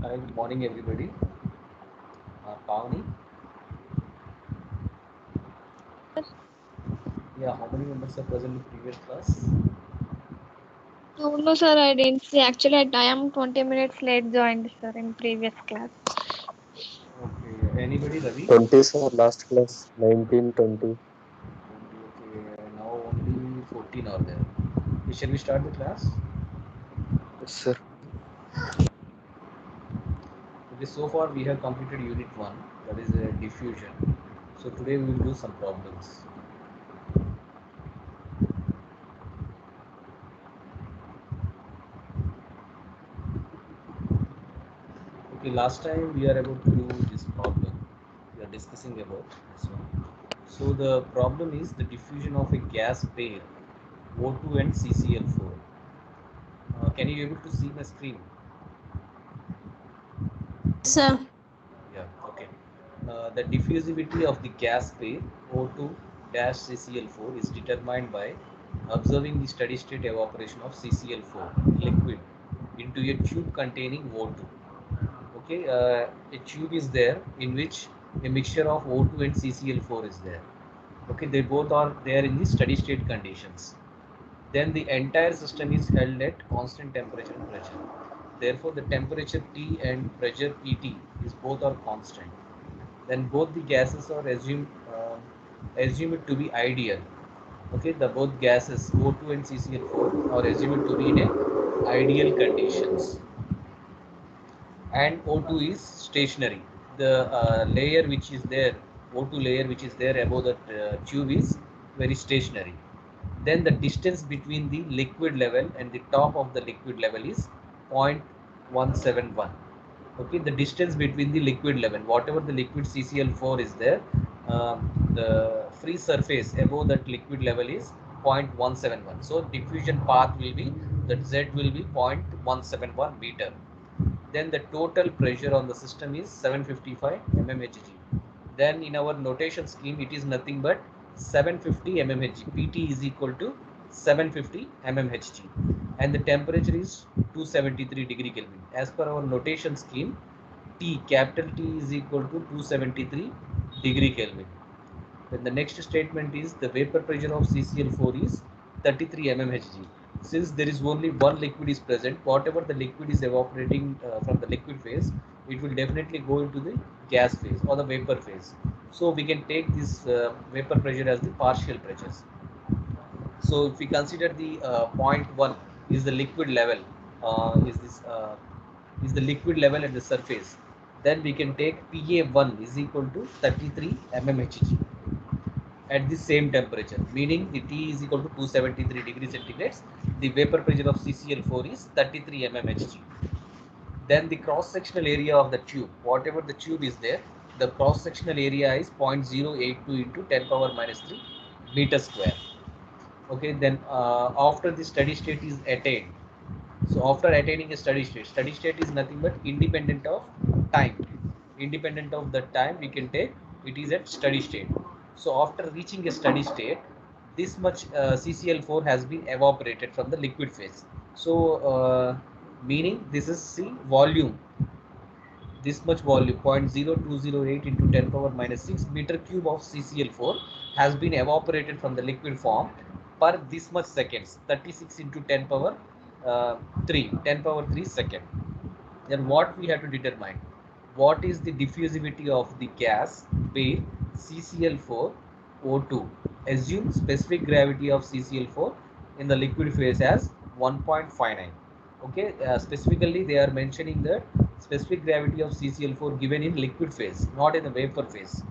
Hi, good morning, everybody. Pavani, yeah, how many members are present in previous class? No, no, sir, I didn't see. Actually, I am 20 minutes late joined, sir, in previous class. Okay, anybody, Ravi? 20 sir, last class 1920. Okay, now only 14 are there. Okay, shall we start the class? Yes, sir. Okay, so far we have completed unit 1, that is diffusion. So today we will do some problems. Okay, last time we are about to do this problem. We are discussing about this one. So the problem is the diffusion of a gas pair O2 and CCl4. Can you able to see my screen? Sir. Yeah, okay. The diffusivity of the gas pair O2-CCl4 is determined by observing the steady state evaporation of CCl4 liquid into a tube containing O2. Okay, a tube is there in which a mixture of O2 and CCl4 is there. Okay, they both are there in the steady state conditions. Then the entire system is held at constant temperature and pressure. Therefore, the temperature T and pressure Pt is both are constant. Then both the gases are assumed to be ideal. Okay, the both gases O2 and CCl4 are assumed to be in a ideal conditions. And O2 is stationary. The layer which is there, O2 layer which is there above the tube is very stationary. Then the distance between the liquid level and the top of the liquid level is 0.171. Okay, the distance between the liquid level, whatever the liquid CCl4 is there, the free surface above that liquid level is 0.171. So diffusion path will be, that Z will be 0.171 meter. Then the total pressure on the system is 755 mmHg. Then in our notation scheme, it is nothing but 750 mmHg. Pt is equal to 750 mmHg. And the temperature is 273 degree Kelvin. As per our notation scheme, T, capital T is equal to 273 degree Kelvin. Then the next statement is the vapor pressure of CCl4 is 33 mmHg. Since there is only one liquid is present, whatever the liquid is evaporating from the liquid phase, it will definitely go into the gas phase or the vapor phase. So we can take this vapor pressure as the partial pressures. So if we consider the point 1 is the liquid level, is the liquid level at the surface, then we can take PA1 is equal to 33 mmHg at the same temperature, meaning the T is equal to 273 degrees centigrade. The vapor pressure of CCl4 is 33 mmHg. Then the cross-sectional area of the tube, whatever the tube is there, the cross-sectional area is 0.082 into 10 power minus 3 meter square. Okay, then after the steady state is attained, so after attaining a steady state is nothing but independent of time. Independent of the time, we can take it is at steady state. So after reaching a steady state, this much CCl4 has been evaporated from the liquid phase. So meaning this is the volume, this much volume 0.0208 into 10 power minus 6 meter cube of CCl4 has been evaporated from the liquid form per this much seconds, 36 into 10 power 10 power 3 second. Then what we have to determine, what is the diffusivity of the gas pair CCl4 O2. Assume specific gravity of CCl4 in the liquid phase as 1.59. Okay, specifically they are mentioning the specific gravity of CCl4 given in liquid phase, not in the vapor phase.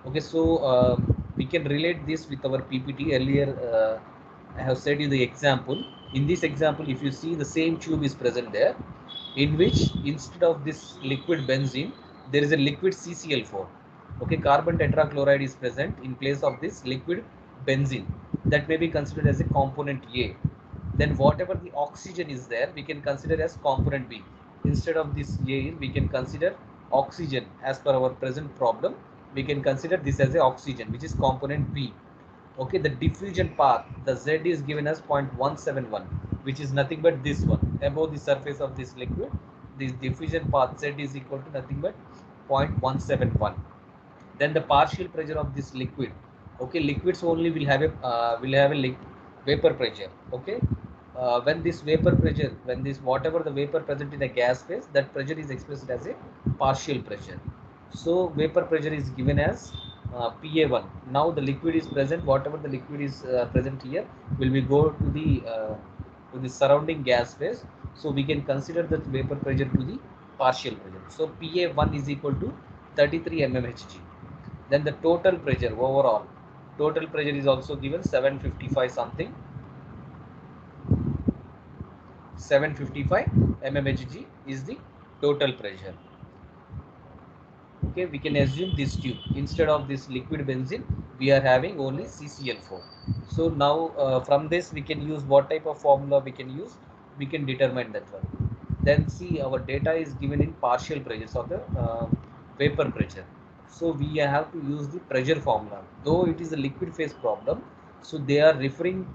Okay, so we can relate this with our PPT earlier. I have said you the example. In this example, if you see the same tube is present there, in which instead of this liquid benzene, there is a liquid CCl4. Okay, carbon tetrachloride is present in place of this liquid benzene. That may be considered as a component A. Then whatever the oxygen is there, we can consider as component B. Instead of this A, we can consider oxygen as per our present problem. We can consider this as a oxygen, which is component B. Okay, the diffusion path, the Z is given as 0.171, which is nothing but this one above the surface of this liquid. This diffusion path Z is equal to nothing but 0.171. Then the partial pressure of this liquid. Okay, liquids only will have a vapor pressure. Okay, when this vapor pressure, when this whatever the vapor present in a gas phase, that pressure is expressed as a partial pressure. So vapor pressure is given as PA1. Now the liquid is present. Whatever the liquid is present here will be go to the surrounding gas phase. So we can consider the vapor pressure to the partial pressure. So PA1 is equal to 33 mmHg. Then the total pressure overall, total pressure is also given 755 something, 755 mmHg is the total pressure. Okay, we can assume this tube instead of this liquid benzene we are having only CCl4. So now from this we can use what type of formula we can use, we can determine that one. Then see, our data is given in partial pressures of the vapor pressure. So we have to use the pressure formula, though it is a liquid phase problem. So they are referring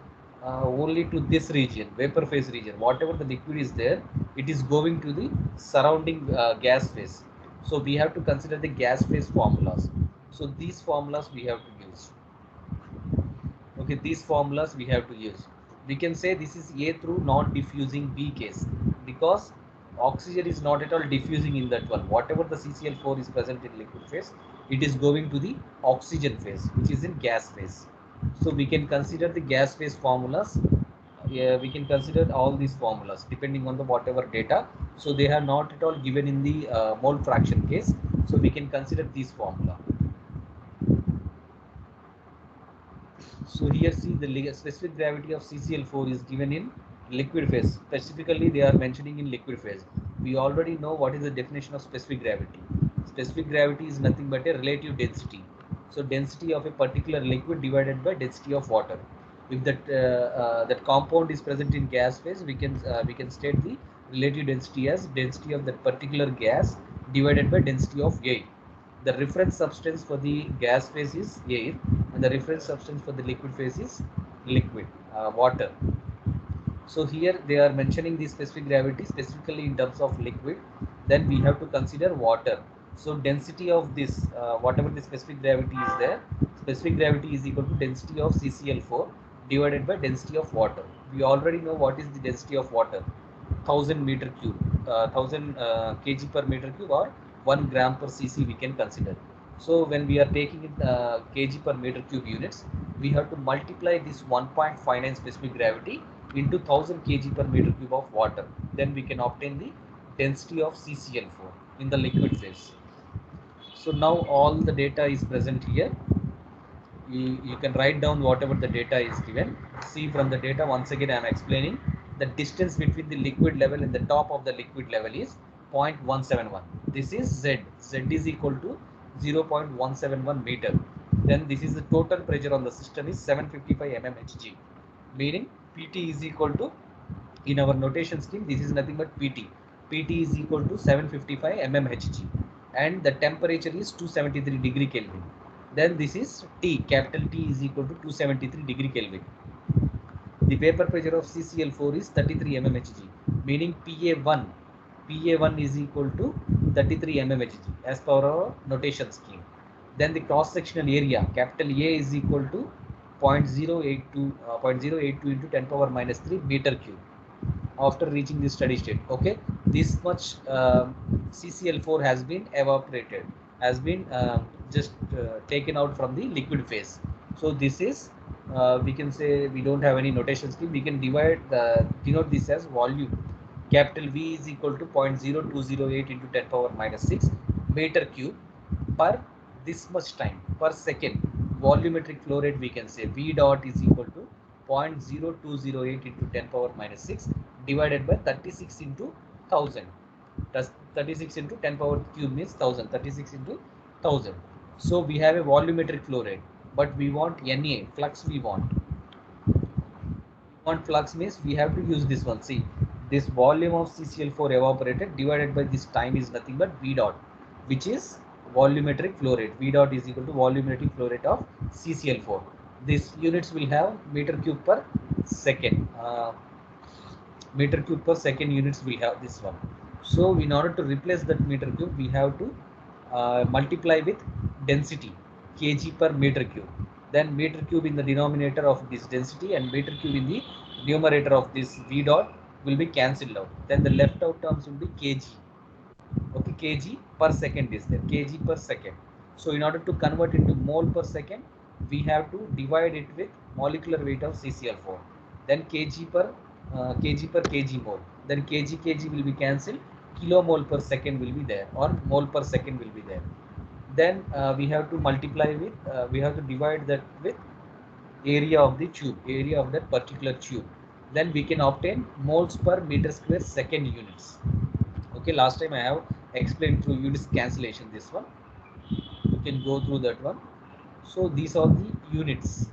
only to this region, vapor phase region. Whatever the liquid is there, it is going to the surrounding gas phase. So we have to consider the gas phase formulas. So these formulas we have to use. Okay, these formulas we have to use. We can say this is A through non-diffusing B case, because oxygen is not at all diffusing in that one. Whatever the CCl4 is present in liquid phase, it is going to the oxygen phase, which is in gas phase. So we can consider the gas phase formulas. Yeah, we can consider all these formulas depending on the whatever data. So they are not at all given in the mole fraction case. So we can consider this formula. So here see the specific gravity of CCl4 is given in liquid phase. Specifically they are mentioning in liquid phase. We already know what is the definition of specific gravity. Specific gravity is nothing but a relative density. So density of a particular liquid divided by density of water. If that compound is present in gas phase, we can state the relative density as density of that particular gas divided by density of air. The reference substance for the gas phase is air, and the reference substance for the liquid phase is liquid, water. So here they are mentioning the specific gravity specifically in terms of liquid. Then we have to consider water. So density of this, whatever the specific gravity is there, specific gravity is equal to density of CCl4 divided by density of water. We already know what is the density of water, 1000 meter cube, 1000 kg per meter cube, or 1 gram per cc we can consider. So when we are taking it kg per meter cube units, we have to multiply this 1.59 specific gravity into 1000 kg per meter cube of water. Then we can obtain the density of CCl4 in the liquid phase. So now all the data is present here. You can write down whatever the data is given. See, from the data, once again I am explaining, the distance between the liquid level and the top of the liquid level is 0.171. This is Z. Z is equal to 0.171 meter. Then this is the total pressure on the system is 755 mmHg, meaning PT is equal to, in our notation scheme, this is nothing but PT. PT is equal to 755 mmHg, and the temperature is 273 degree Kelvin. Then this is T, capital T is equal to 273 degree Kelvin. The vapor pressure of CCl4 is 33 mmHg, meaning PA1 is equal to 33 mmHg as per our notation scheme. Then the cross sectional area, capital A is equal to 0.082 into 10 power minus 3 meter cube after reaching the steady state. Okay, this much CCl4 has been evaporated. has been just taken out from the liquid phase. So this is we can say we don't have any notation scheme. We can denote this as volume. Capital V is equal to 0.0208 into 10 power minus 6 meter cube per this much time per second. Volumetric flow rate we can say V dot is equal to 0.0208 into 10 power minus 6 divided by 36 into 1000. That's 36 into 10 power cube means 1000. 36 into 1000. So we have a volumetric flow rate, but we want Na flux. We want flux means we have to use this one. See, this volume of CCl4 evaporated divided by this time is nothing but V dot, which is volumetric flow rate. V dot is equal to volumetric flow rate of CCl4. These units will have meter cube per second. Meter cube per second units will have this one. So in order to replace that meter cube, we have to multiply with density kg per meter cube. Then meter cube in the denominator of this density and meter cube in the numerator of this V dot will be cancelled out. Then the left out terms will be kg. Okay, kg per second is there, kg per second. So in order to convert into mole per second, we have to divide it with molecular weight of CCl4. Then kg per kg mole. Then kg will be cancelled. Kilomole per second will be there, or mole per second will be there. Then we have to multiply with, we have to divide that with area of the tube, area of that particular tube. Then we can obtain moles per meter square second units. Okay, last time I have explained through units cancellation this one. You can go through that one. So these are the units.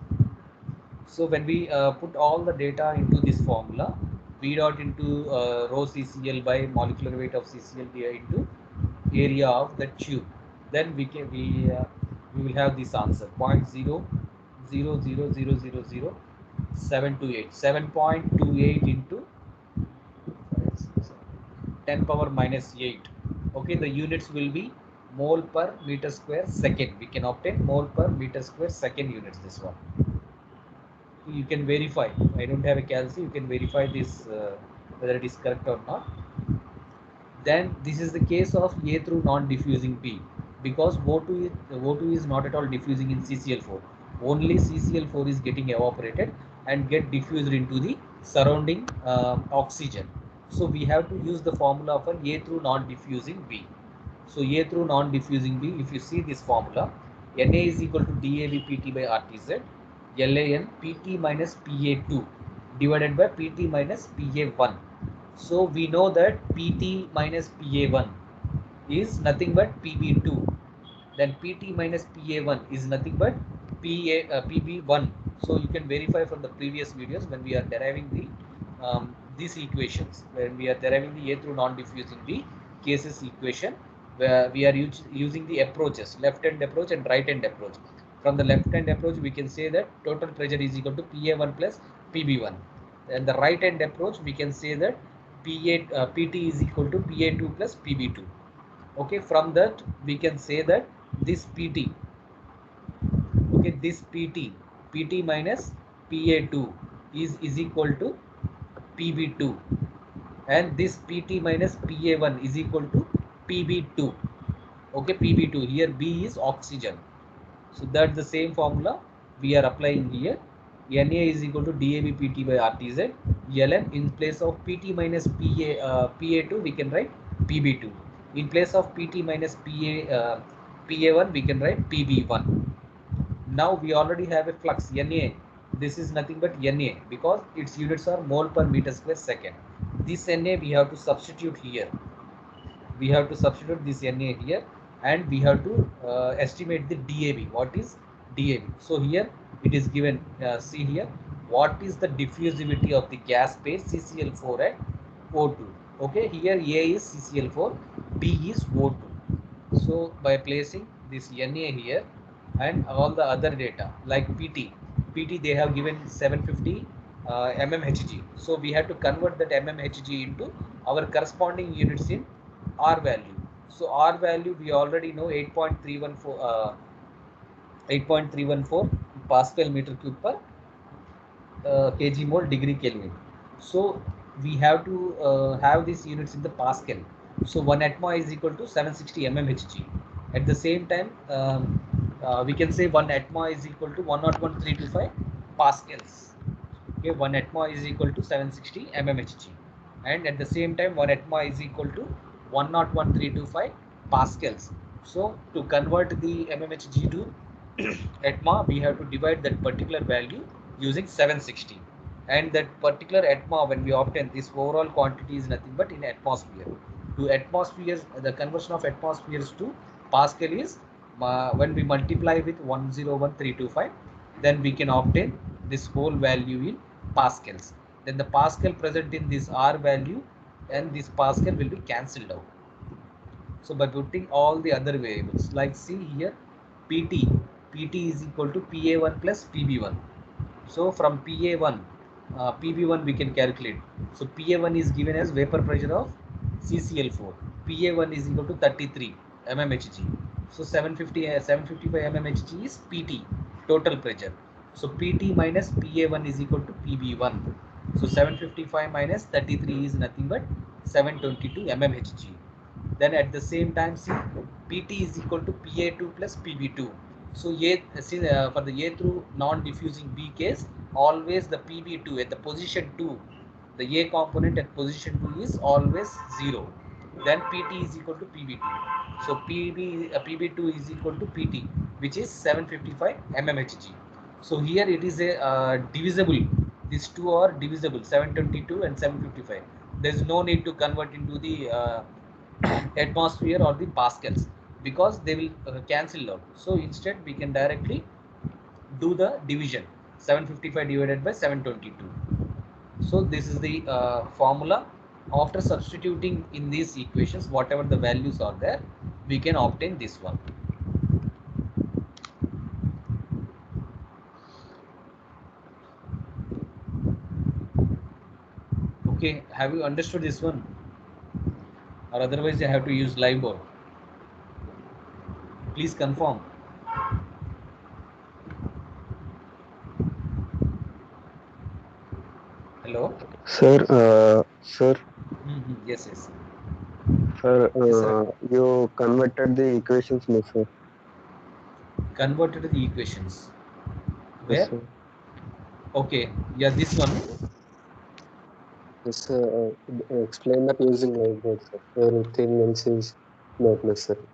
So when we put all the data into this formula, V dot into rho CCl by molecular weight of CCl into area of the tube, then we will have this answer 0.000000728 7.28 into 10 power minus 8. Okay, the units will be mole per meter square second. We can obtain mole per meter square second units. This one you can verify. I don't have a calci. You can verify this whether it is correct or not. Then this is the case of A through non-diffusing B, because O2 is not at all diffusing in CCl4. Only CCl4 is getting evaporated and get diffused into the surrounding oxygen. So we have to use the formula for A through non-diffusing B. So A through non-diffusing B, if you see this formula, Na is equal to DAB PT by RTZ, LAN PT minus PA2 divided by PT minus PA1. So we know that PT minus PA1 is nothing but PB2. Then PT minus PA1 is nothing but PB1. So you can verify from the previous videos when we are deriving the these equations, when we are deriving the A through non-diffusing B cases equation, where we are using the approaches, left hand approach and right hand approach. From the left hand approach, we can say that total pressure is equal to PA1 plus PB1. And the right hand approach, we can say that PT is equal to PA2 plus PB2. Okay, from that we can say that this PT, okay, this PT minus PA2 is equal to PB2, and this PT minus PA1 is equal to PB2. Okay, PB2, here B is oxygen. So that's the same formula we are applying here. Na is equal to DAB PT by RTZ. Ln, in place of PT minus PA2 we can write PB2. In place of PT minus PA1 we can write PB1. Now we already have a flux Na. This is nothing but Na, because its units are mole per meter square second. This Na we have to substitute here. We have to substitute this Na here, and we have to estimate the DAB. What is DAB? So here it is given, see here, what is the diffusivity of the gas phase CCl4 at O2. Okay, here A is CCl4, B is O2. So by placing this Na here and all the other data like PT they have given 750 mmHg. So we have to convert that mmHg into our corresponding units in R value. So R value we already know 8.314 Pascal meter cube per kg mole degree Kelvin. So we have to have these units in the Pascal. So 1 atmo is equal to 760 mmHg. At the same time, we can say 1 atma is equal to 101,325 pascals. Okay, 1 atma is equal to 760 mmHg, and at the same time 1 atma is equal to 101,325 pascals. So to convert the mmHg to atma, we have to divide that particular value using 760, and that particular atma, when we obtain this overall quantity, is nothing but in atmosphere. To atmospheres, the conversion of atmospheres to pascal is when we multiply with 101,325, then we can obtain this whole value in pascals. Then the pascal present in this R value and this pascal will be cancelled out. So by putting all the other variables, like see here, PT is equal to PA1 plus PB1. So from PA1, PB1 we can calculate. So PA1 is given as vapor pressure of CCl4. PA1 is equal to 33 mmHg. So 755 mmHg is PT, total pressure. So PT minus PA1 is equal to PB1. So 755 minus 33 is nothing but 722 mmHg. Then at the same time, see, PT is equal to PA2 plus PB2. So for the A through non-diffusing B case, always the PB2 at the position 2, the A component at position 2 is always 0. Then PT is equal to PB2. So PB2 is equal to PT, which is 755 mmHg. So here it is a divisible. These two are divisible, 722 and 755. There is no need to convert into the atmosphere or the pascals, because they will cancel out. So instead we can directly do the division, 755 divided by 722. So this is the formula. After substituting in these equations, whatever the values are there, we can obtain this one. Okay, have you understood this one, or otherwise I have to use live board? Please confirm. Hello. Sir, sir, Yes, yes. sir, Yes, sir. you converted the equations, no, sir. Converted the equations. Yes, Where? sir. Okay, yeah, this one. Yes, sir. Explain that using whiteboard, sir. Everything else is not necessary.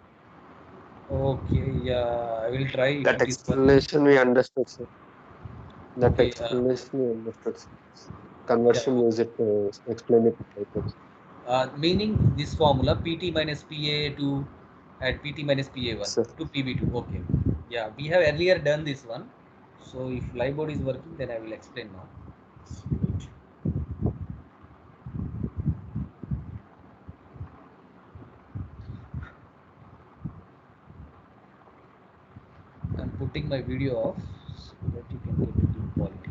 Okay, yeah, I will try That this one. explanation we understood, sir. That Okay, explanation we understood, sir. yeah, Conversion use it to explain it later. meaning this formula PT minus PA2 at PT minus PA1 Sir. to PB2. Okay, yeah, we have earlier done this one. So if live board is working, then I will explain now. I'm putting my video off so that you can get the good quality.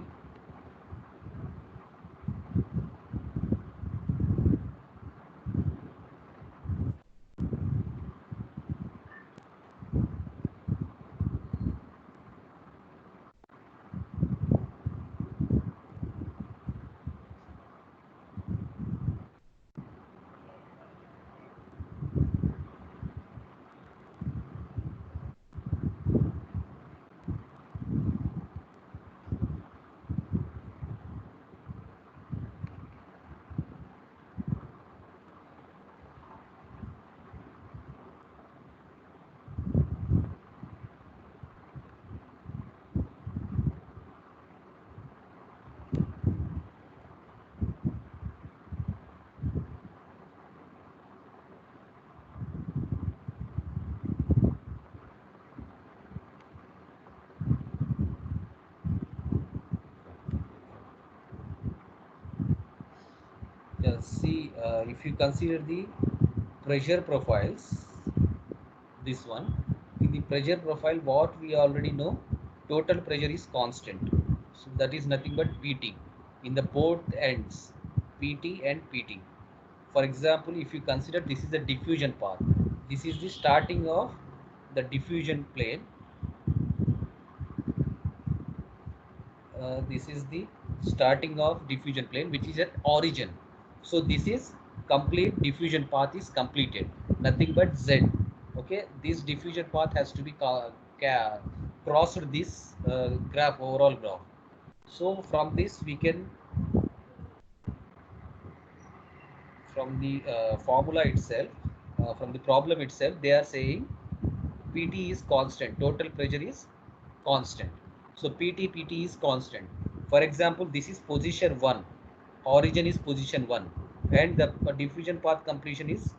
Yeah, see, if you consider the pressure profiles, this one, in the pressure profile, what we already know, total pressure is constant. So that is nothing but PT in the both ends, PT and PT. For example, if you consider this is the diffusion path, this is the starting of the diffusion plane, this is the starting of diffusion plane which is at origin. So this is complete diffusion path is completed, nothing but Z. Okay, this diffusion path has to be crossed this graph, overall graph. So from this we can, from the formula itself, from the problem itself, they are saying PT is constant, total pressure is constant. So PT is constant. For example, this is position 1, origin is position 1, and the diffusion path completion is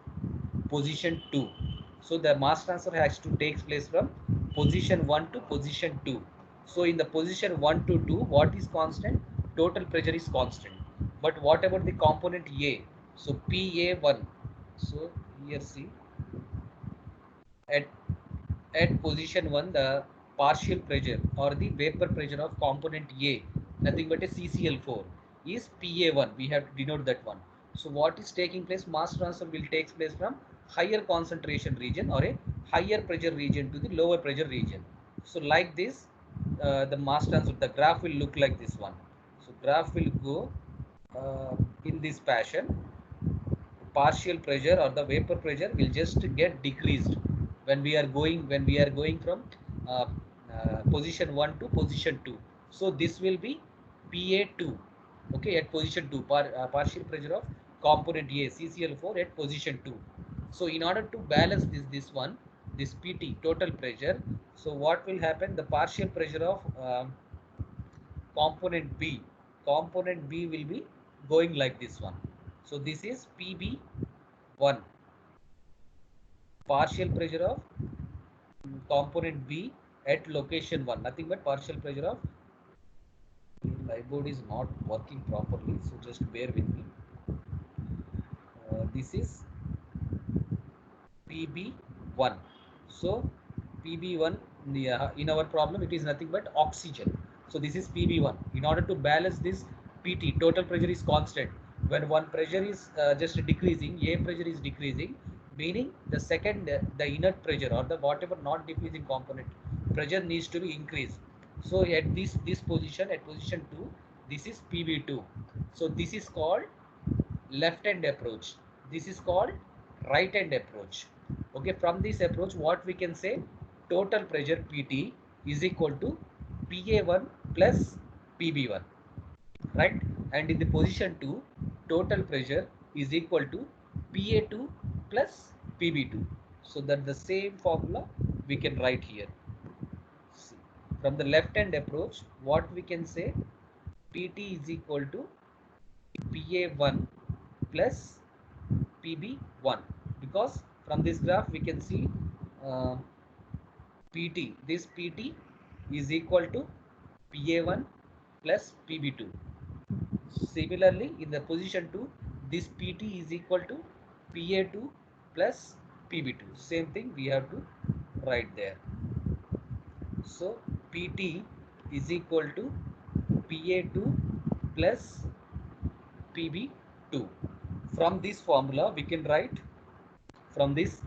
position 2. So the mass transfer has to take place from position 1 to position 2. So in the position 1 to 2, what is constant? Total pressure is constant. But what about the component A? So PA1. So here see, at position 1, the partial pressure or the vapor pressure of component A, nothing but a CCl4, is PA1. We have to denote that one. So what is taking place? Mass transfer will take place from higher concentration region or a higher pressure region to the lower pressure region. So like this, the mass transfer, the graph will look like this one. So graph will go in this fashion. Partial pressure or the vapor pressure will just get decreased when we are going from uh, position 1 to position 2. So this will be PA2. Okay, at position 2, partial pressure of component A, CCl4, at position 2. So in order to balance this PT, total pressure, so what will happen? The partial pressure of component B will be going like this one. So this is PB1, partial pressure of component B at location 1, nothing but partial pressure of, live board is not working properly, so just bear with me. This is PB1. So PB1, in our problem, it is nothing but oxygen. So this is PB1. In order to balance this PT, total pressure is constant. When one pressure is just decreasing, A pressure is decreasing, meaning the second, the inert pressure or the whatever not diffusing component pressure needs to be increased. So at this position, at position 2, this is PB2. So this is called left hand approach. This is called right hand approach. Okay, from this approach, what we can say, total pressure PT is equal to PA1 plus PB1, right? And in the position 2, total pressure is equal to PA2 plus PB2. So that the same formula we can write here. See, from the left hand approach, what we can say, PT is equal to PA1 plus PB1, because from this graph we can see uh, PT, this PT is equal to PA1 plus PB2. Similarly, in the position 2, this PT is equal to PA2 plus PB2. Same thing we have to write there. So PT is equal to PA2 plus PB2. From this formula, we can write, from this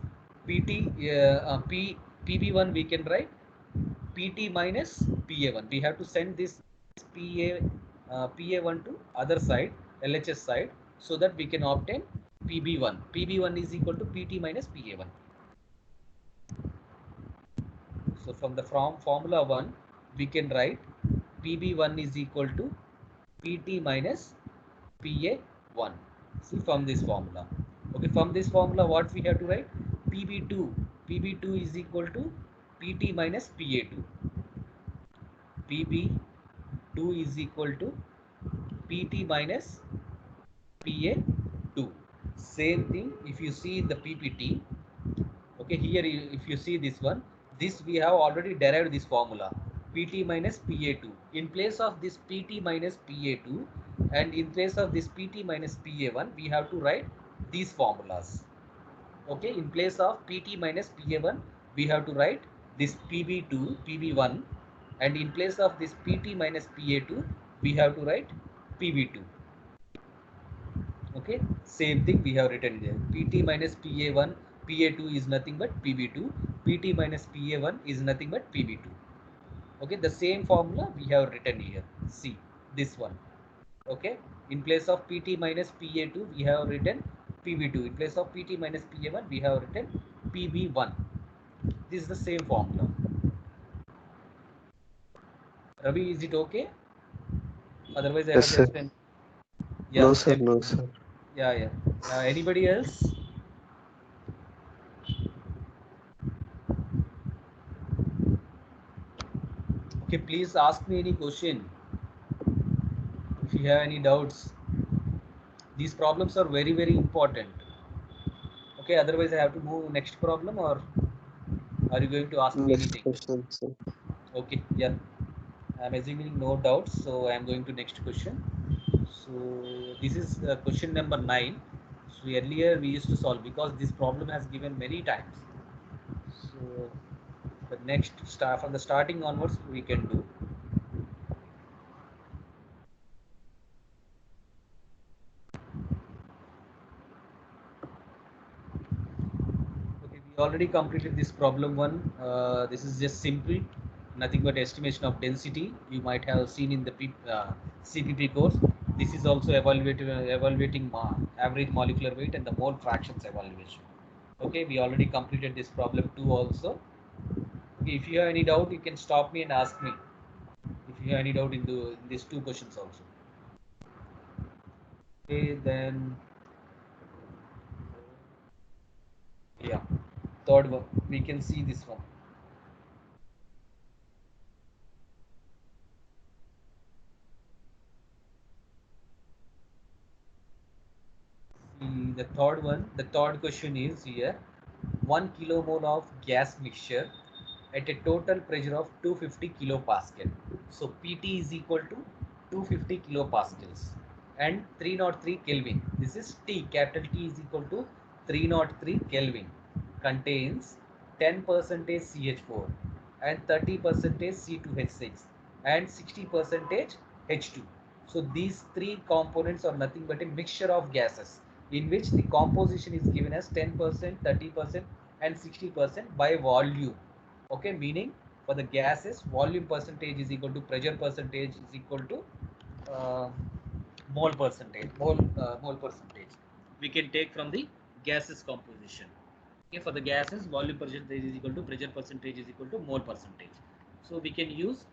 PB1 we can write PT minus PA1. We have to send this PA1 to other side, LHS side, so that we can obtain PB1. PB1 is equal to PT minus PA1. So from the formula 1, we can write PB1 is equal to PT minus PA1. See, from this formula. Okay, from this formula, what we have to write? PB2. PB2 is equal to PT minus PA2. PB2 is equal to PT minus PA2. Same thing if you see in the PPT. Okay, here if you see this one, this we have already derived this formula, PT minus PA2. In place of this PT minus PA2 and in place of this PT minus PA1, we have to write these formulas. Okay, in place of PT minus PA1, we have to write this PB2, PB1, and in place of this PT minus PA2, we have to write PB2. Okay, same thing we have written there. PT minus PA1, PA2 is nothing but PB2. PT minus PA1 is nothing but PB2. Okay, the same formula we have written here. See this one. Okay, in place of PT minus PA2, we have written PB2. In place of PT minus PA1, we have written PB1. This is the same formula. Ravi, is it okay? Otherwise, I Yes, have to sir. explain. No, Yeah, sir. No, sir. yeah, yeah. Anybody else? Okay, please ask me any question if you have any doubts. These problems are very, very important. Okay, otherwise I have to move next problem, or are you going to ask me Next anything? question, sir. Okay, yeah. I'm assuming no doubts, so I am going to next question. So this is question number 9. So earlier we used to solve because this problem has given many times. So the next start from the starting onwards we can do. Okay, we already completed this problem one. This is just simple, nothing but estimation of density. You might have seen in the CPP course. This is also evaluating average molecular weight and the mole fractions evaluation. Okay, we already completed this problem 2 also. Okay, if you have any doubt, you can stop me and ask me. If you have any doubt in these two questions also. Okay, then yeah, third one we can see this one. The third one, the third question is here: 1 kilomole of gas mixture at a total pressure of 250 kilopascal. So PT is equal to 250 kilopascals and 303 Kelvin. This is T. Capital T is equal to 303 Kelvin. Contains 10% CH4 and 30% C2H6 and 60% H2. So these three components are nothing but a mixture of gases in which the composition is given as 10%, 30% and 60% by volume. Okay, meaning for the gases, volume percentage is equal to pressure percentage is equal to uh, mole percentage. We can take from the gases composition. Okay, for the gases, volume percentage is equal to pressure percentage is equal to mole percentage. So we can use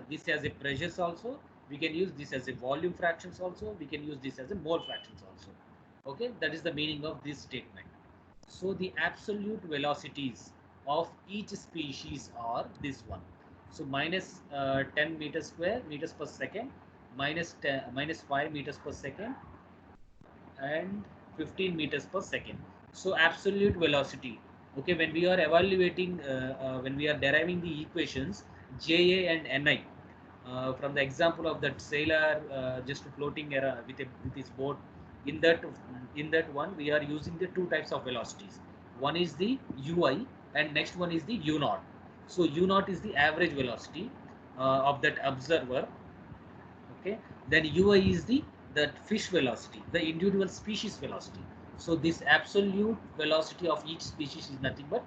this as a pressures also. We can use this as a volume fractions also. We can use this as a mole fractions also. Okay, that is the meaning of this statement. So the absolute velocities of each species are this one. So minus 10 meters per second, minus 5 meters per second, and 15 meters per second. So absolute velocity. Okay, when we are evaluating, when we are deriving the equations Ja and Ni, from the example of that sailor just floating around with his boat, in that one we are using the two types of velocities. One is the ui and next one is the u naught. So u naught is the average velocity of that observer. Okay, then ui is the that fish velocity, the individual species velocity. So this absolute velocity of each species is nothing but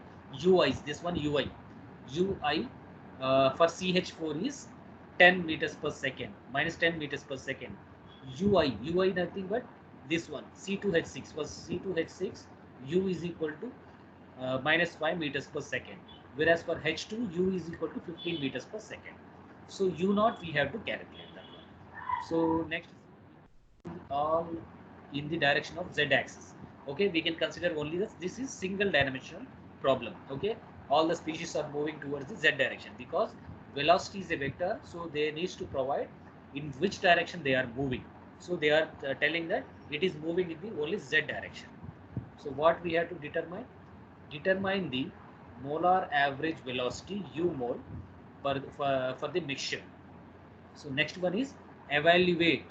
ui. This one ui for ch4 is 10 meters per second, minus 10 meters per second. ui nothing but this one c2h6 was c2h6, u is equal to minus 5 meters per second, whereas for h2 u is equal to 15 meters per second. So u naught we have to calculate that one. So next, all in the direction of z axis. Okay, we can consider only this is single dimensional problem. Okay, all the species are moving towards the z direction because velocity is a vector, so they needs to provide in which direction they are moving. So they are telling that it is moving in the only z direction. So what we have to determine the molar average velocity u mole for the mixture. So next one is evaluate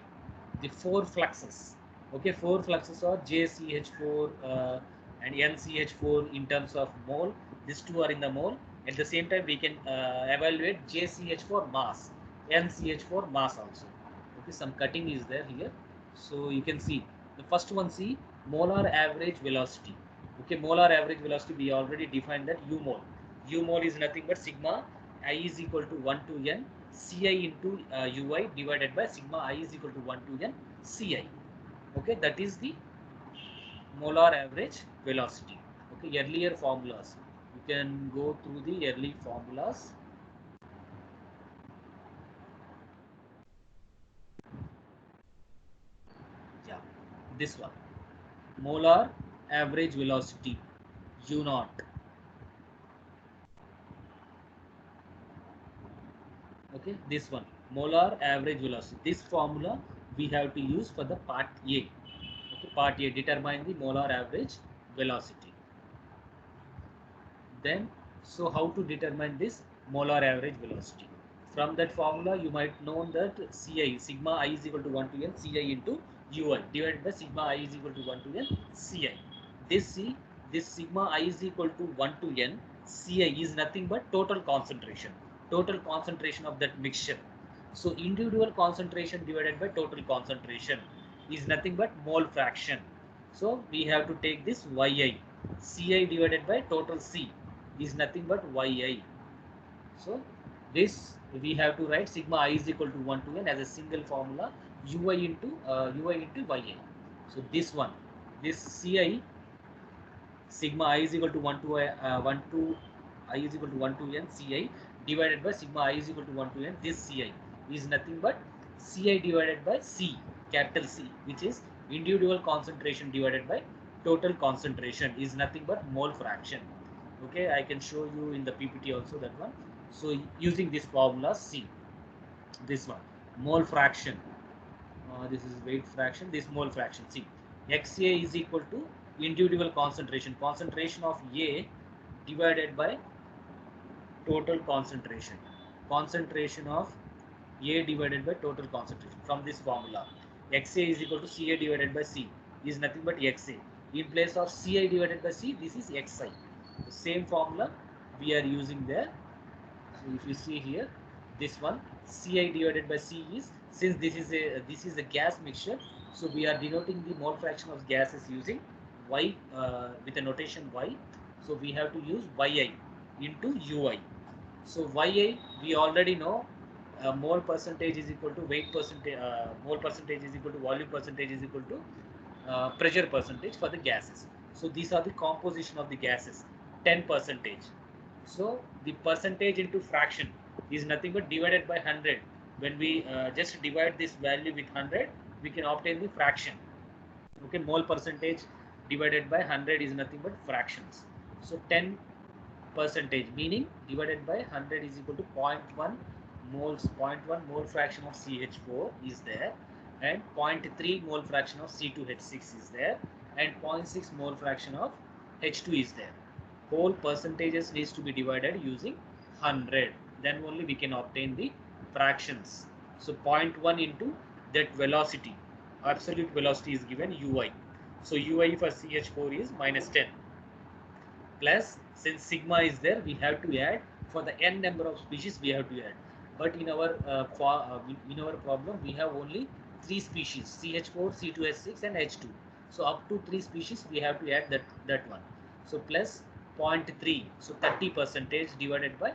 the four fluxes. Okay, four fluxes are JCH4 and NCH4 in terms of mole. These two are in the mole. At the same time, we can evaluate JCH4 mass, NCH4 mass also. Okay, some cutting is there here. So you can see the first one, see molar average velocity. Okay, molar average velocity, we already defined that u mole. U mole is nothing but sigma I is equal to 1 to n Ci into ui divided by sigma I is equal to 1 to n Ci. Okay, that is the molar average velocity. Okay, earlier formulas you can go through the early formulas. Yeah, this one, molar average velocity u naught. Okay, this one, molar average velocity. This formula we have to use for the part A. Okay, part A, determine the molar average velocity. Then, so how to determine this molar average velocity? From that formula, you might know that Ci, sigma I is equal to 1 to n Ci into Ui divided by sigma I is equal to 1 to n Ci. This sigma I is equal to 1 to n Ci is nothing but total concentration of that mixture. So individual concentration divided by total concentration is nothing but mole fraction. So we have to take this Yi, Ci divided by total C is nothing but Yi. So this we have to write sigma I is equal to 1 to n as a single formula Ui into Yi. So this one, this Ci, sigma I is equal to 1 to I is equal to 1 to n Ci divided by sigma I is equal to 1 to n, this Ci is nothing but Ci divided by C, capital C, which is individual concentration divided by total concentration is nothing but mole fraction. Okay, I can show you in the PPT also that one. So using this formula C, this one, mole fraction, this is weight fraction, this mole fraction C, XA is equal to individual concentration of A divided by total concentration of A divided by total concentration. From this formula, XA is equal to Ca divided by C is nothing but XA. In place of Ci divided by C, this is Xi. The same formula we are using there. So if you see here, this one, Ci divided by C is, since this is a gas mixture, so we are denoting the mole fraction of gases using Y, with a notation Y. So we have to use Yi into Ui. So Yi we already know, mole percentage is equal to weight percentage, mole percentage is equal to volume percentage is equal to pressure percentage for the gases. So these are the composition of the gases, 10 percentage. So the percentage into fraction is nothing but divided by 100. When we just divide this value with 100, we can obtain the fraction. Okay, mole percentage divided by 100 is nothing but fractions. So 10 percentage, meaning divided by 100 is equal to 0.1 moles, 0.1 mole fraction of CH4 is there, and 0.3 mole fraction of C2H6 is there, and 0.6 mole fraction of H2 is there. Whole percentages needs to be divided using 100, then only we can obtain the fractions. So 0.1 into that velocity, absolute velocity is given Ui. So Ui for CH4 is minus 10, plus, since sigma is there, we have to add for the n number of species we have to add. But in our problem we have only 3 species, CH4, C2H6 and H2. So up to 3 species we have to add that one. So plus 0.3, so 30 percentage divided by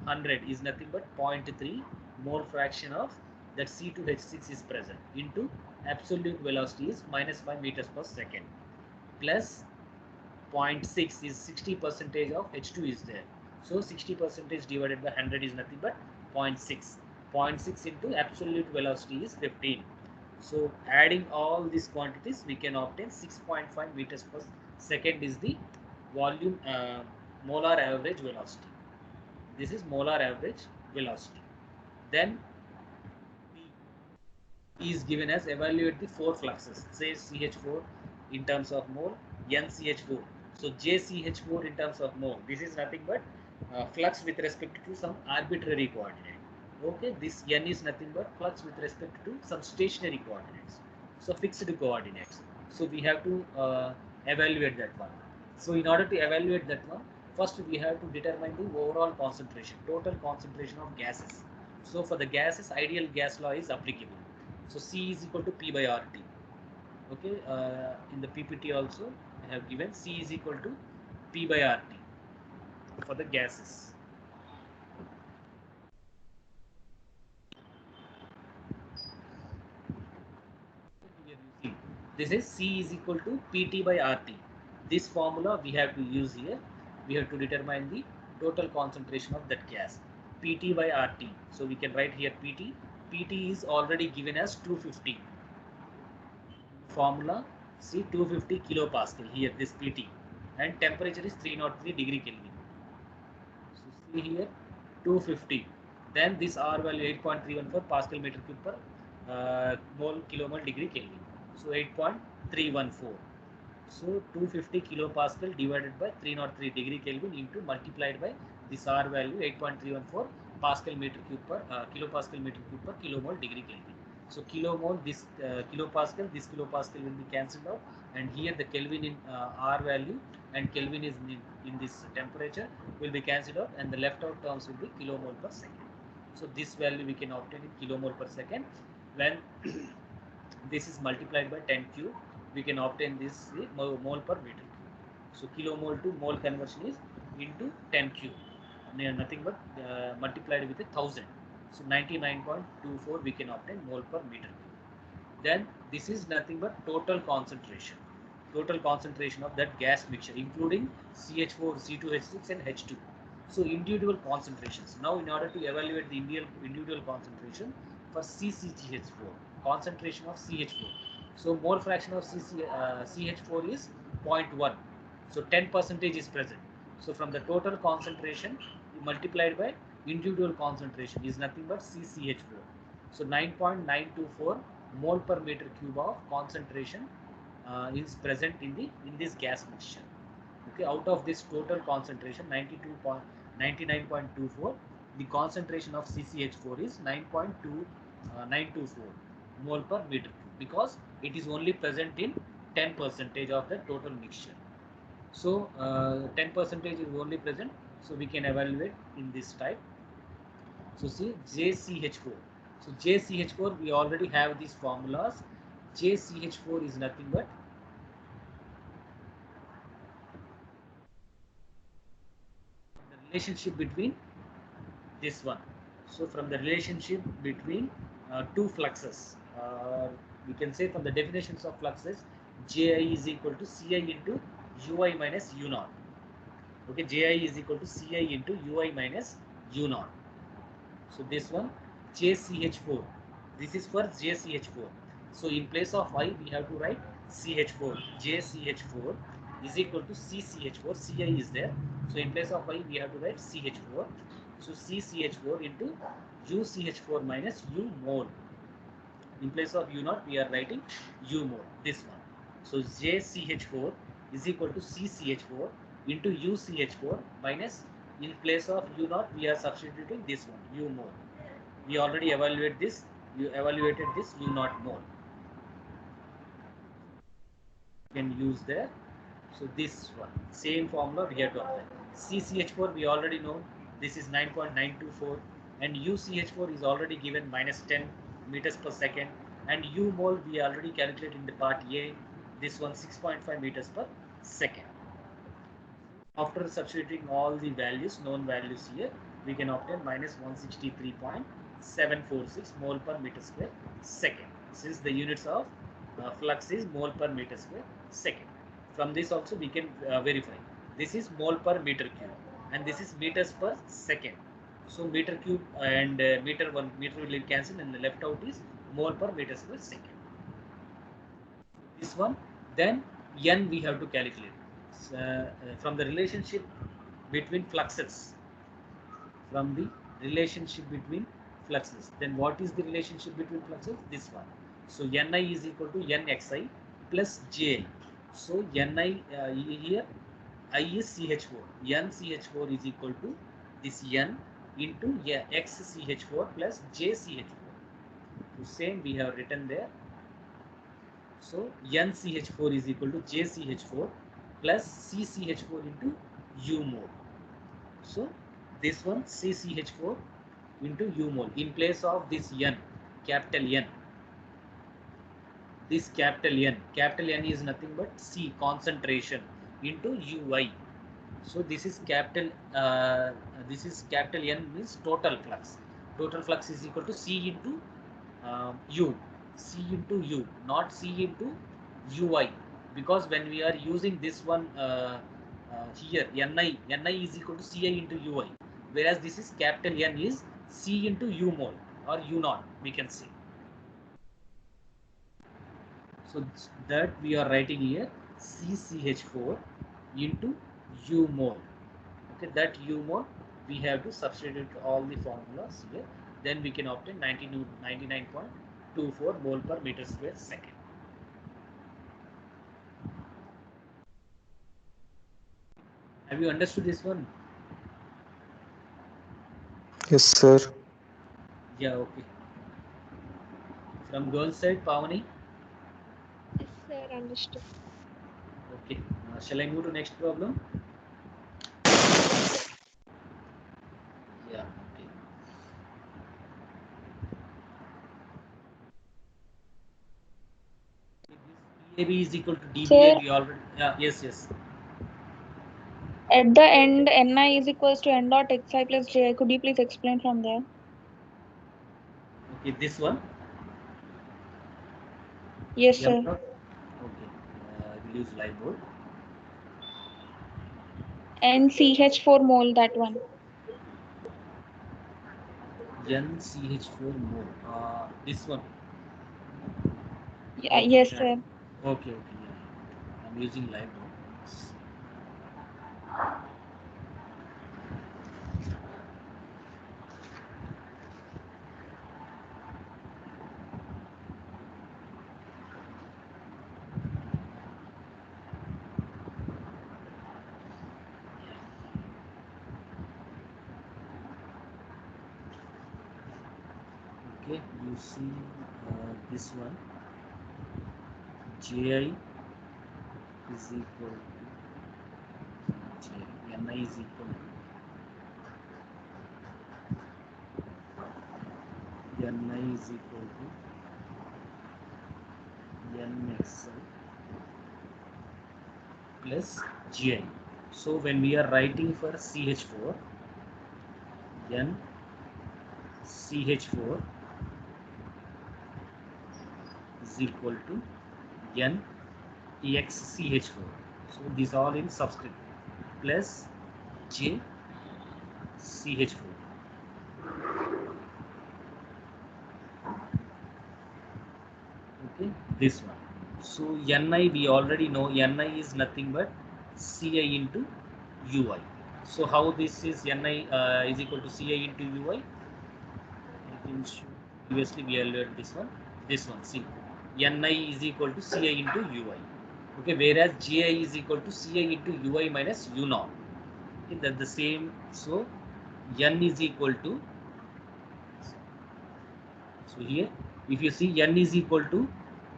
100 is nothing but 0.3 mole fraction of that C2H6 is present into absolute velocity is minus 5 meters per second, plus 0.6 is 60 percentage of H2 is there. So 60 percentage divided by 100 is nothing but 0.6. 0.6 into absolute velocity is 15. So adding all these quantities, we can obtain 6.5 meters per second is the volume, molar average velocity. This is molar average velocity. Then P is given as evaluate the 4 fluxes, say CH4 in terms of mole, NCH4. So JCH4 in terms of mole. This is nothing but flux with respect to some arbitrary coordinate. Okay, this N is nothing but flux with respect to some stationary coordinates. So fixed coordinates. So we have to evaluate that one. So in order to evaluate that one, first we have to determine the overall concentration, total concentration of gases. So for the gases, ideal gas law is applicable. So C is equal to P by RT. Okay, in the PPT also I have given C is equal to P by RT for the gases. This is C is equal to PT by RT. This formula we have to use here. we have to determine the total concentration of that gas, Pt by RT. So we can write here Pt. Pt is already given as 250. Formula, see, 250 kilopascal here, this Pt, and temperature is 303 degree Kelvin. So see here 250, then this R value 8.314 Pascal meter cube per mole kilomole degree Kelvin. So 8.314. So 250 kilopascal divided by 303 degree Kelvin into multiplied by this R value 8.314 Pascal meter cube per kilopascal meter cube per kilomole degree Kelvin. So kilomole, this kilopascal, this kilopascal will be cancelled out, and here the Kelvin in R value and Kelvin is in this temperature will be cancelled out, and the left out terms will be kilomole per second. So this value we can obtain in kilomole per second. When this is multiplied by 10 cube, we can obtain this mole per meter cube. So kilomole to mole conversion is into 10 cube, nothing but multiplied with 1000. So 99.24 we can obtain mole per meter cube. Then this is nothing but total concentration of that gas mixture, including CH4, C2H6 and H2. So individual concentrations. Now in order to evaluate the individual concentration for CCGH4, concentration of CH4. So mole fraction of CH4 is 0.1. So 10% is present. So from the total concentration multiplied by individual concentration is nothing but CCH4. So 9.924 mole per meter cube of concentration is present in this gas mixture. Okay, out of this total concentration 99.24, the concentration of CCH4 is 9.924 mole per meter cube, because it is only present in 10% of the total mixture. So 10% is only present, so we can evaluate in this type. So see JCH4. So JCH4, we already have these formulas. JCH4 is nothing but the relationship between this one. So from the relationship between two fluxes, we can say from the definitions of fluxes, Ji is equal to Ci into Ui minus U naught. Okay, Ji is equal to Ci into Ui minus U naught. So this one JCH4, this is for JCH4. So in place of I, we have to write CH4. JCH4 is equal to CCH4. Ci is there. So in place of I, we have to write CH4. So CCH4 into UCH4 minus U mole. In place of U naught, we are writing U mole. This one. So JCH4 is equal to CCH4 into UCH4 minus, in place of U naught, we are substituting this one, U mole. We already evaluated this U naught mole. You can use there. So this one, same formula we have to apply. CCH4 we already know, this is 9.924, and UCH4 is already given minus 10 meters per second, and U mole we already calculated in the part A, this one 6.5 meters per second. After substituting all the values, known values here, we can obtain minus 163.746 mole per meter square second, since the units of flux is mole per meter square second. From this also we can verify. This is mole per meter cube, and this is meters per second. So meter cube and meter will be cancelled, and the left out is mole per meter square second. This one, then N we have to calculate from the relationship between fluxes. From the relationship between fluxes, then what is the relationship between fluxes? This one. So Ni is equal to Nxi plus Ji. So Ni here I is CH4. NCH4 is equal to this N into XCH4 plus JCH4. So same we have written there. So NCH4 is equal to JCH4 plus CCH4 into U mole. So this one CCH4 into U mole, in place of this N, capital N. This capital N is nothing but C, concentration, into Ui. So this is capital N means total flux. Total flux is equal to C into U. C into U, not C into Ui, because when we are using this one here Ni is equal to Ci into Ui, whereas this is capital N is C into U mole or U naught, we can say. So that we are writing here CCH4 into U mole. Okay, that U mole we have to substitute all the formulas here. Then we can obtain 99.24 mole per meter square second. Have you understood this one? Yes, sir. Yeah, okay. From girls side, Pavani? Yes, sir, understood. Okay. Shall I move to next problem? Yeah, okay. This PAB is equal to DBA, Sir, we already, yes, yes. at the end, Ni is equals to n dot xi plus ji. Could you please explain from there? Okay, this one? Yes, Yeah, sir. okay. I will use live board. And CH4 mole, that one. NCH4 mole. This one. Yeah, Okay, yes, that. sir. Okay, yeah. I'm using live board. Okay, you see this one. Ji is equal to Ni is equal to Ni is equal to Nxi plus Gi. So when we are writing for CH4, N CH4 is equal to N EXCH4. So these all in subscript plus J CH4. Okay, this one. So Ni we already know Ni is nothing but Ci into Ui. So how this is Ni is equal to Ci into Ui? I think previously we have learned this one. This one, see, Ni is equal to Ci into Ui. Okay, whereas Gi is equal to Ci into Ui minus U naught. Okay, that's the same. So N is equal to, so here if you see N is equal to,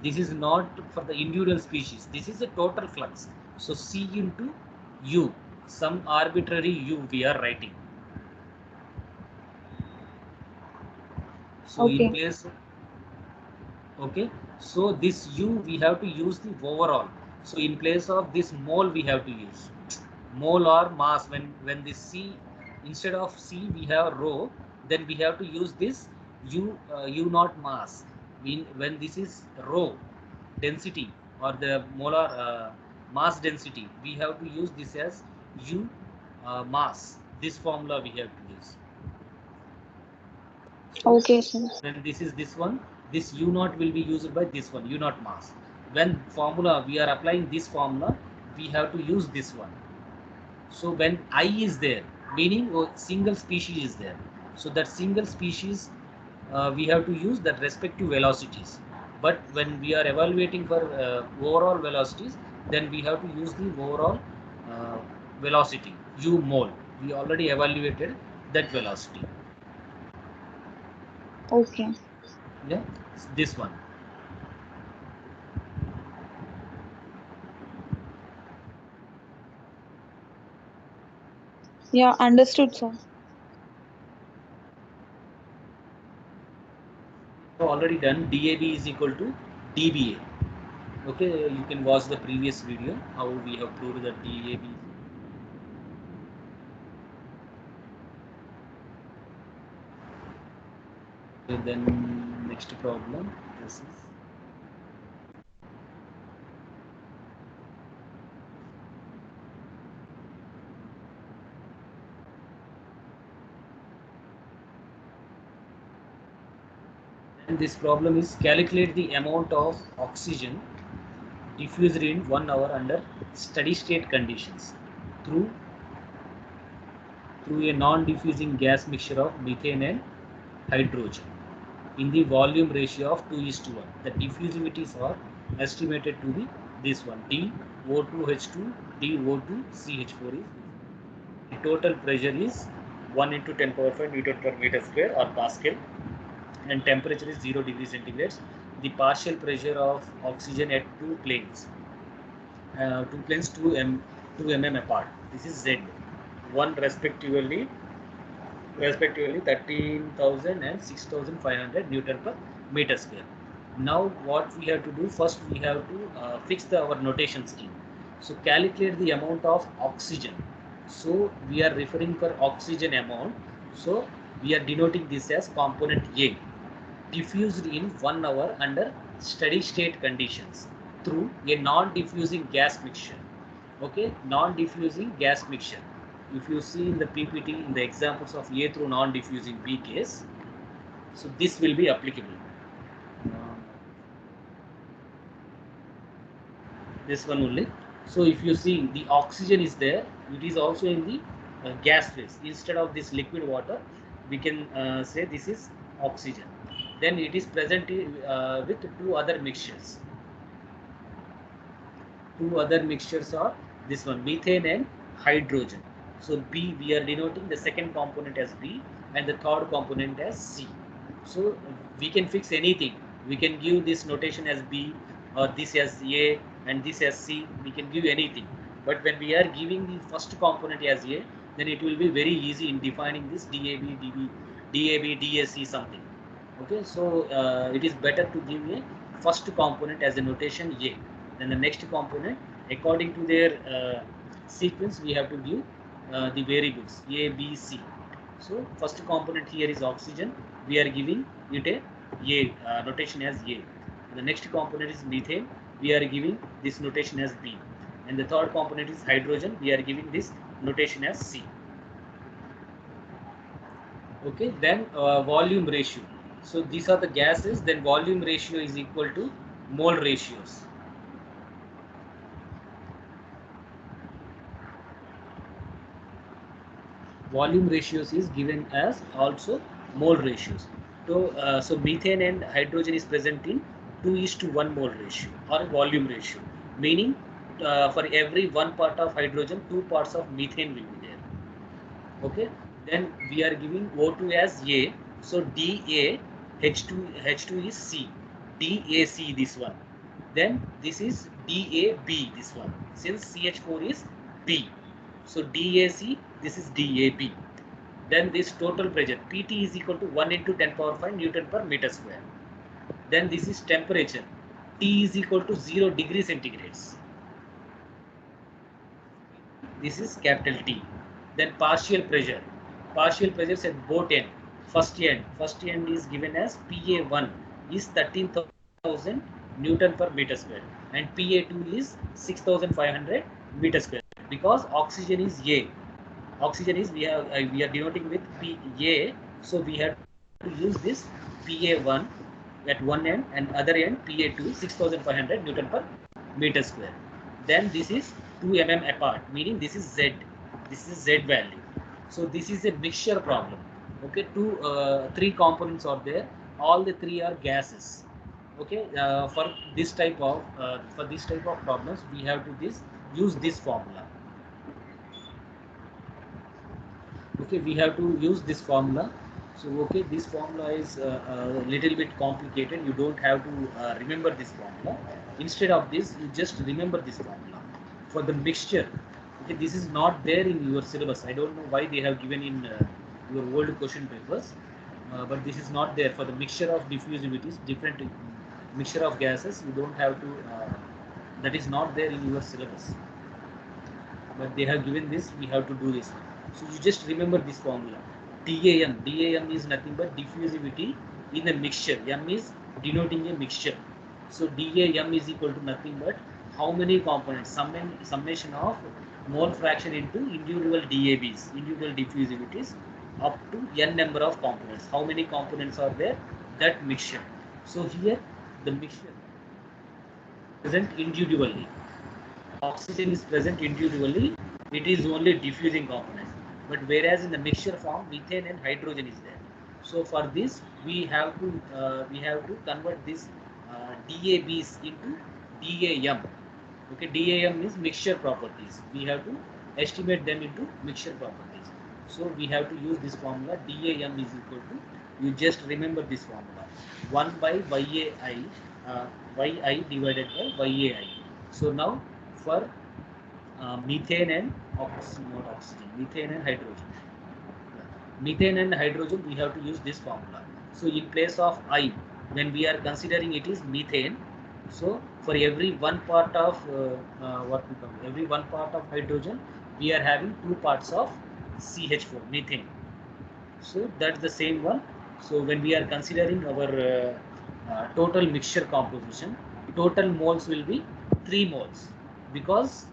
this is not for the individual species, this is a total flux. So C into U, some arbitrary U we are writing. So in Okay. place, okay, so this U we have to use the overall. So in place of this mole we have to use mole or mass. When this C, instead of C we have rho, then we have to use this U naught mass. When this is rho density or the molar mass density, we have to use this as U mass. This formula we have to use. So Okay, sir. when this is this one, this U naught will be used by this one, U naught mass. When formula we are applying this formula, we have to use this one. So when I is there, meaning single species is there. So that single species we have to use that respective velocities. But when we are evaluating for overall velocities, then we have to use the overall uh, velocity U mole. We already evaluated that velocity. Okay. Yeah, this one. Yeah, understood, sir. Already done. DAB is equal to DBA. Okay, you can watch the previous video how we have proved that DAB. Okay, then next problem. This is this problem is calculate the amount of oxygen diffused in 1 hour under steady state conditions through a non-diffusing gas mixture of methane and hydrogen in the volume ratio of 2:1. The diffusivities are estimated to be this one, DO2H2 DO2CH4 is. The total pressure is 1 into 10 power 5 Newton per meter square or Pascal, and temperature is 0 degrees centigrade. The partial pressure of oxygen at two planes 2 mm apart. This is Z. One respectively 13,000 and 6,500 Newton per meter square. Now what we have to do, first we have to fix our notation scheme. So calculate the amount of oxygen. So we are referring for oxygen amount. So we are denoting this as component A, diffused in 1 hour under steady state conditions through a non-diffusing gas mixture. Okay, non-diffusing gas mixture. If you see in the PPT in the examples of A through non-diffusing B case, so this will be applicable. This one only. So if you see the oxygen is there, it is also in the gas phase. Instead of this liquid water, we can say this is oxygen. Then it is present with two other mixtures. Two other mixtures are this one, methane and hydrogen. So B, we are denoting the second component as B and the third component as C. So we can fix anything. We can give this notation as B or this as A and this as C. We can give anything. But when we are giving the first component as A, then it will be very easy in defining this DAB, DAC something. Okay, so it is better to give a first component as a notation A. Then the next component, according to their sequence, we have to give the variables A, B, C. So first component here is oxygen. We are giving it a notation as A. The next component is methane. We are giving this notation as B. And the third component is hydrogen. We are giving this notation as C. Okay, then volume ratio. So these are the gases. Then volume ratio is equal to mole ratios. Volume ratios is given as also mole ratios. So, so methane and hydrogen is present in 2:1 mole ratio or volume ratio, meaning for every 1 part of hydrogen, 2 parts of methane will be there. Okay, then we are giving O2 as A, so Da H2 is C, DAC this one. Then this is DAB this one, since CH4 is B. So DAC, this is DAB. Then this total pressure PT is equal to 1 into 10 power 5 Newton per meter square. Then this is temperature, T is equal to 0 degrees centigrades. This is capital T. Then partial pressure at both end. First end is given as PA1 is 13,000 Newton per meter square and PA2 is 6,500 meter square, because oxygen is A. Oxygen is we are denoting with PA, so we have to use this PA1 at one end and other end PA2 6,500 Newton per meter square. Then this is 2 mm apart, meaning this is Z. This is Z value. So this is a mixture problem. Okay, three components are there. All the three are gases. Okay, for this type of problems, we have to use this formula. Okay, we have to use this formula. So okay, this formula is a little bit complicated. You don't have to remember this formula. Instead of this, you just remember this formula for the mixture. Okay, this is not there in your syllabus. I don't know why they have given in your old question papers, but this is not there for the mixture of diffusivities, different mixture of gases. You don't have to. That is not there in your syllabus. But they have given this. We have to do this. So you just remember this formula. DAM. DAM is nothing but diffusivity in a mixture. M is denoting a mixture. So DAM is equal to nothing but how many components, summation of mole fraction into individual DABs, individual diffusivities, up to n number of components. How many components are there? That mixture. So here the mixture present individually. Oxygen is present individually. It is only diffusing component. But whereas in the mixture form, methane and hydrogen is there. So for this, we have to convert this DABs into DAM. Okay, DAM is mixture properties. We have to estimate them into mixture properties. So we have to use this formula. DAM is equal to, you just remember this formula, 1 by YAI, YI divided by YAI. So now for methane and methane and hydrogen. Methane and hydrogen, we have to use this formula. So in place of I, when we are considering it is methane, so for every one part of every one part of hydrogen, we are having 2 parts of CH4, methane. So that's the same one. So when we are considering our total mixture composition, total moles will be 3 moles, because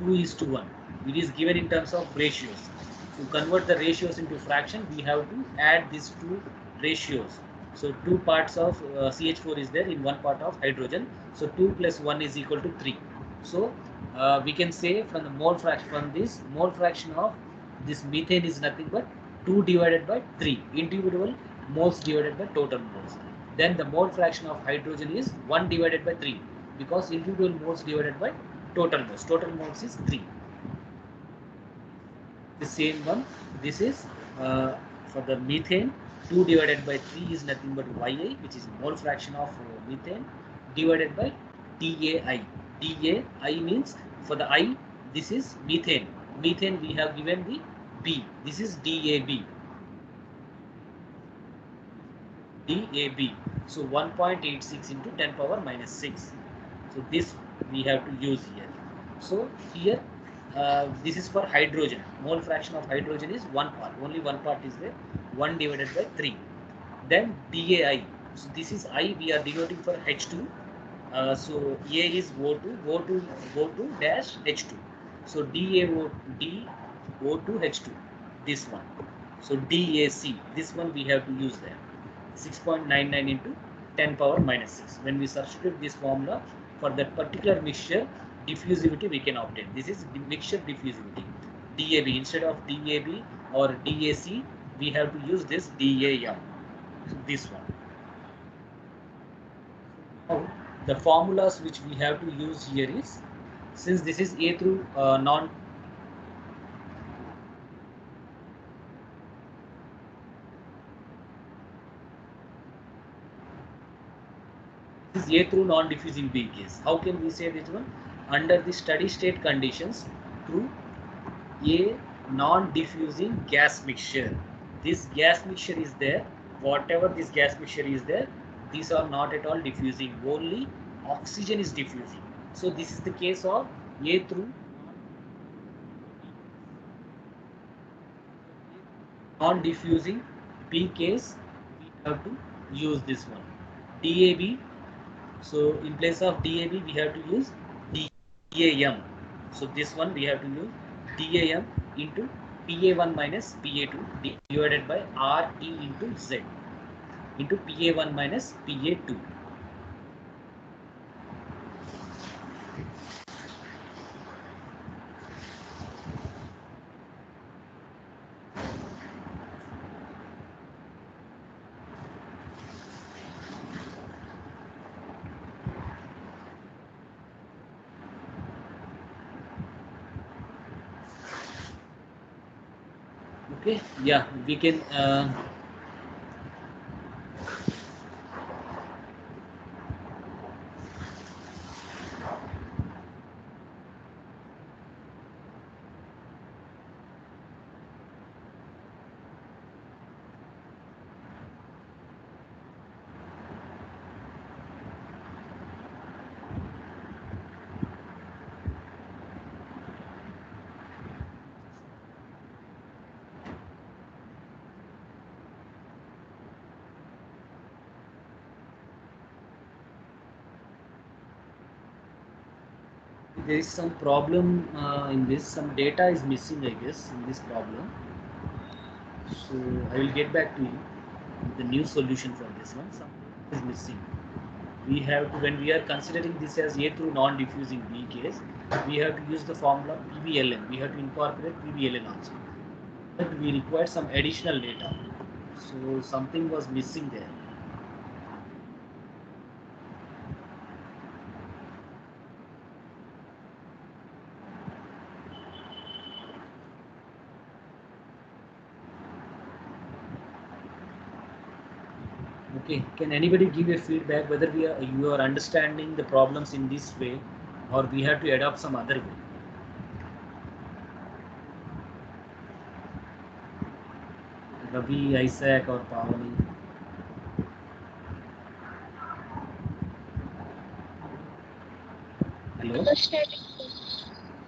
2:1. It is given in terms of ratios. To convert the ratios into fraction, we have to add these two ratios. So 2 parts of CH4 is there in 1 part of hydrogen. So 2 plus 1 is equal to 3. So we can say from the mole fraction, from this mole fraction of this methane is nothing but 2 divided by 3, individual moles divided by total moles. Then the mole fraction of hydrogen is 1 divided by 3, because individual moles divided by total moles. Total moles is 3. The same one. This is for the methane. 2 divided by 3 is nothing but YI, which is mole fraction of methane, divided by DAI. DAI means for the I, this is methane. Methane we have given the B. This is DAB. DAB. So 1.86 into 10 power minus 6. So this we have to use here. So here this is for hydrogen. Mole fraction of hydrogen is 1 part. Only 1 part is there. 1 divided by 3. Then DAI. So this is I, we are denoting for H2. So A is O2, O2 dash H2. So DO2 H2. This one. So DAC. This one we have to use there. 6.99 into 10 power minus 6. When we substitute this formula for that particular mixture, diffusivity we can obtain. This is mixture diffusivity. DAB, instead of DAB or DAC, we have to use this DAM. So this one. Now the formulas which we have to use here is, since this is A through non This is A through non-diffusing B case. How can we say this one? Under the steady state conditions, through a non-diffusing gas mixture. This gas mixture is there. Whatever this gas mixture is there, these are not at all diffusing. Only oxygen is diffusing. So this is the case of A through non-diffusing B case. We have to use this one. DAB. So in place of DAB, we have to use DAM. So this one we have to use DAM into PA1 minus PA2 divided by RE into Z into PA1 minus PA2. Okay, yeah, we can there is some problem in this. Some data is missing, I guess, in this problem. So I will get back to you with the new solution for this one. Something is missing. We have to, when we are considering this as A through non-diffusing B case, we have to use the formula PBLN. We have to incorporate PBLN also. But we require some additional data. So something was missing there. Okay, can anybody give a feedback whether you are understanding the problems in this way or we have to adopt some other way? Ravi, Isaac or Pavani? Hello? Understanding.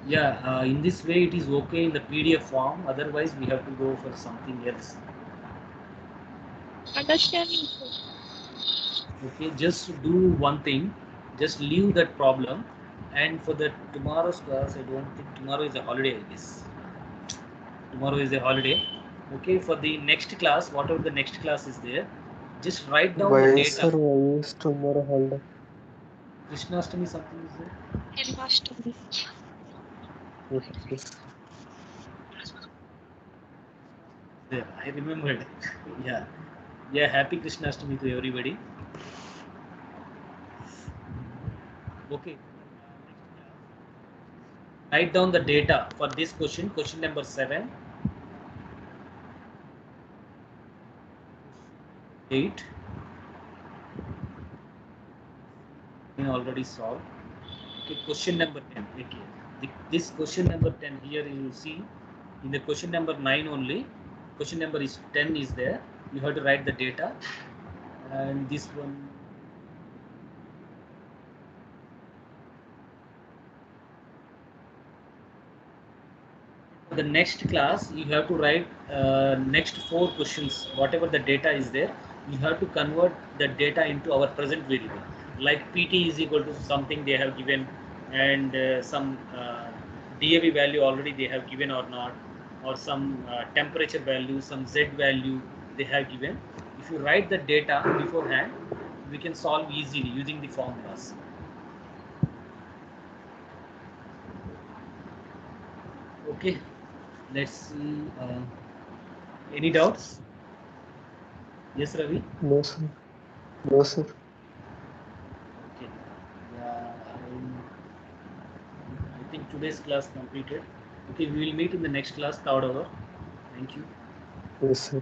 Yeah, in this way it is okay in the PDF form, otherwise we have to go for something else. Understanding, sir. Okay, just do one thing, just leave that problem, and for the tomorrow's class, I don't think tomorrow is a holiday, I guess. Tomorrow is a holiday. Okay, for the next class, whatever the next class is there, just write down the Why, data. sir? Why is tomorrow holiday? Krishnastami something is there? Janmashtami. Yes. There, I remembered. Yeah. Yeah, happy Krishnastami to everybody. Okay. Write down the data for this question, question number 7, 8. We already solved. Okay, question number 10. Okay. This question number 10 here you will see in the question number 9 only. Question number is 10 is there. You have to write the data. And this one. For the next class, you have to write next 4 questions. Whatever the data is there, you have to convert the data into our present variable. Like PT is equal to something they have given, and some DAV value already they have given or not, or some temperature value, some Z value they have given. If you write the data beforehand, we can solve easily using the formulas. Okay, let's see. Any doubts? Yes, Ravi? No, sir. No, sir. Okay. Yeah, I think today's class completed. Okay, we will meet in the next class, third hour. Thank you. Yes, sir.